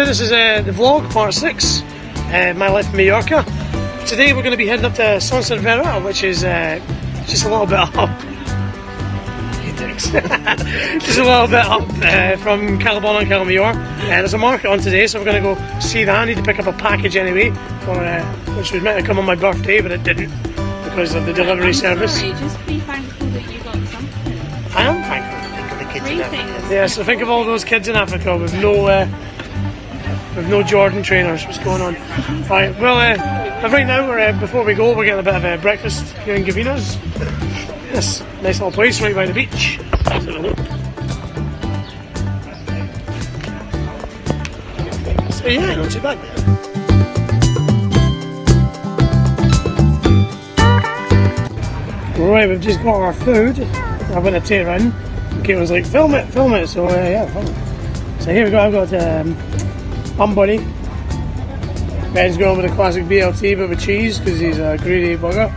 this is the vlog, part 6, my life in Mallorca. Today we're going to be heading up to Son Servera, which is just a little bit up. Just a little bit up from Calabon and Calamayor. There's a market on today, so we're going to go see that. I need to pick up a package anyway, which was meant to come on my birthday, but it didn't because of the delivery service. Just be thankful that you got something. I am thankful for the kids in Africa. Things. Yeah, so think of all those kids in Africa with no Jordan trainers. What's going on? Right, well, right now, before we go, we're getting a bit of breakfast here in Gavina's. Yes, nice little place right by the beach. So yeah, not too bad. Right, we've just got our food. I've got a tear in. Caitlin's like, film it. So yeah, film it. So here we go. I've got Bum Buddy. Ben's going with a classic BLT but with cheese because he's a greedy bugger.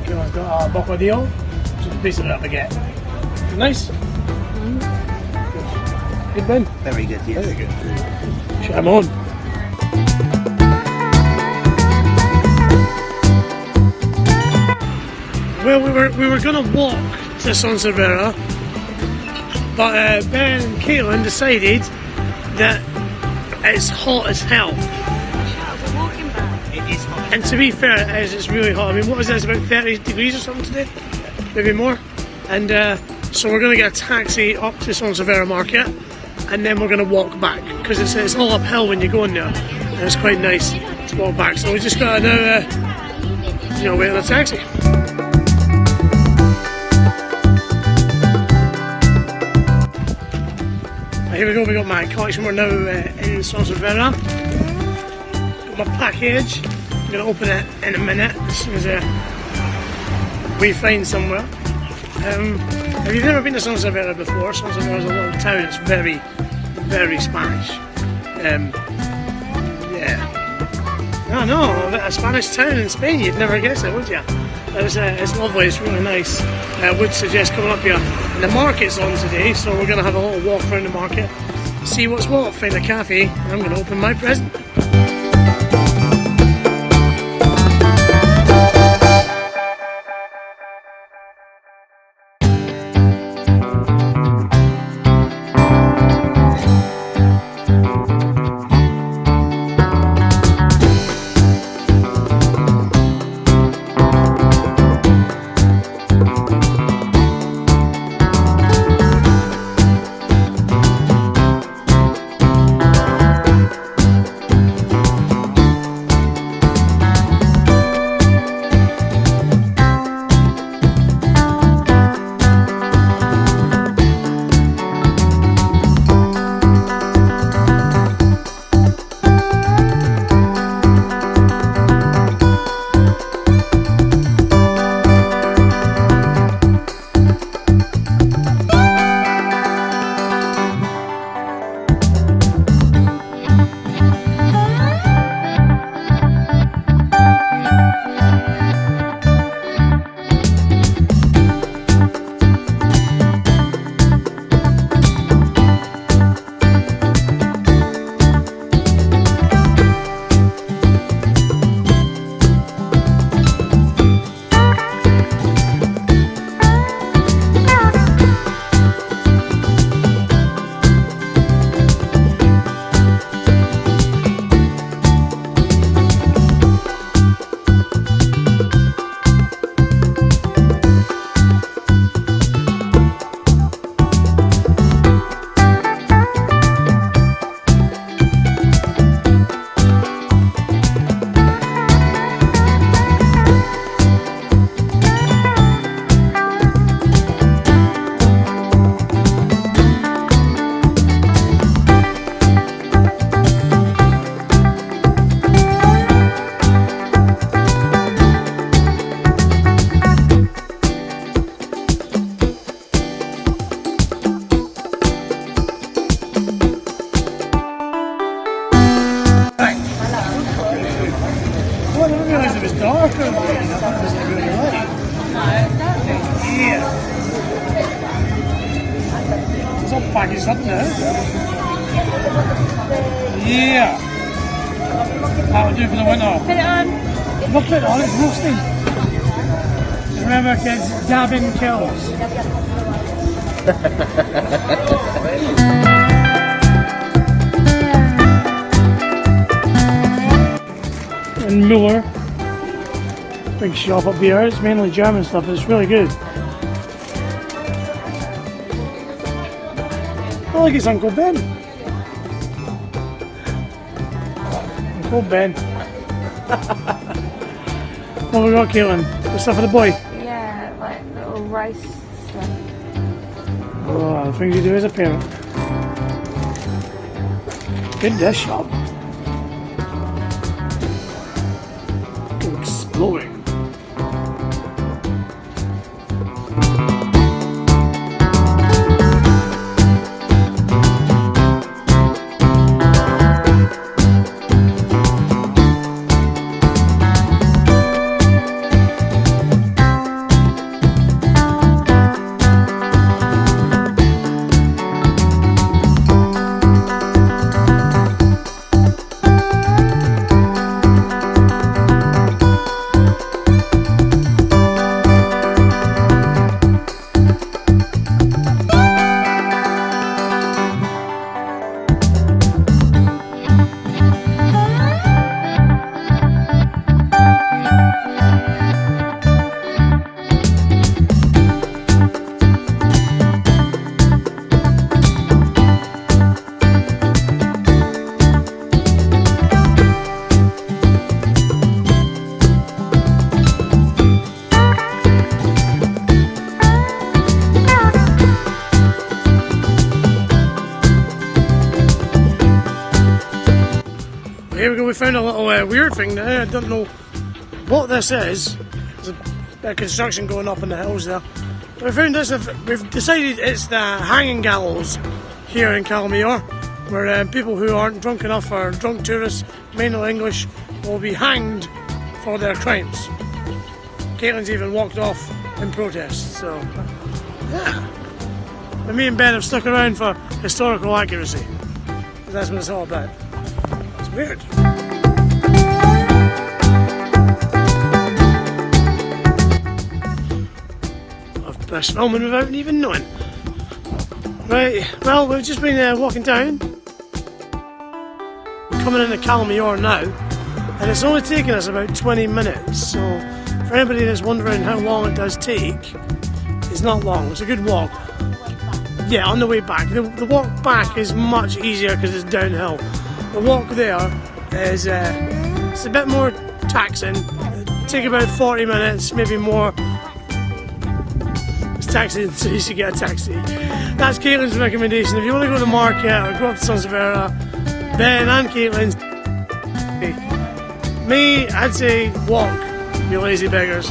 Caitlin's got a bocadillo, which is basically a baguette. Nice. Good, Ben? Very good, yes. Very good. Shut him on. Well, we were going to walk to Son Servera, but Ben and Caitlin decided that it's hot as hell. We're walking back. It is hot. And to be fair, it is, it's really hot. I mean, what is this, about 30 degrees or something today? Maybe more. And so we're going to get a taxi up to Son Servera Market, and then we're going to walk back, because it's all uphill when you go in there, and it's quite nice to walk back. So we just got to now, wait on a taxi. Here we go, we got my collection. We're now in Son Servera. Got my package. I'm going to open it in a minute as soon as we find somewhere. If you've never been to Son Servera before, Son Servera is a little town. It's very, very Spanish. Yeah. I know, a Spanish town in Spain, you'd never guess it, would you? It's lovely, it's really nice. I would suggest coming up here. And the market's on today, so we're going to have a little walk around the market, see what's what, find a cafe, and I'm going to open my present. packaged up now. Yeah. That'll do for the winter. Put it on. We'll put it on, it's roasting. Remember kids, dabbing kills. And Muller. Big shop up here. It's mainly German stuff, but it's really good. I like it's Uncle Ben. Uncle Ben. What have we got, Caitlin? The stuff for the boy? Yeah, like little rice stuff. Oh, the things you do as a parent. Good dish shop. Exploring. Here we go, we found a little weird thing there. I don't know what this is. There's a bit of construction going up in the hills there. But we found this, we've decided it's the hanging gallows here in Calamere, where people who aren't drunk enough or drunk tourists, mainly English, will be hanged for their crimes. Caitlin's even walked off in protest, so yeah. But me and Ben have stuck around for historical accuracy. That's what it's all about. It's weird. I've finished filming without even knowing. Right, well, we've just been walking down. We're coming into Calamere now, and it's only taken us about 20 minutes, so for anybody that's wondering how long it does take, it's not long, it's a good walk. Yeah, on the way back. The walk back is much easier because it's downhill. The walk there is it's a bit more taxing. It'll take about 40 minutes, maybe more. It's taxing, so you should get a taxi. That's Caitlin's recommendation. If you want to go to the market or go up to Son Servera, Ben and Caitlin's. Me, I'd say walk, you lazy beggars.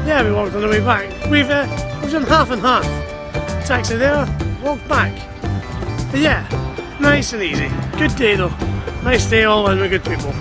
Yeah, we walked on the way back. We've done half and half. Taxi there, walk back. But yeah, nice and easy. Good day though. Nice day all in with good people.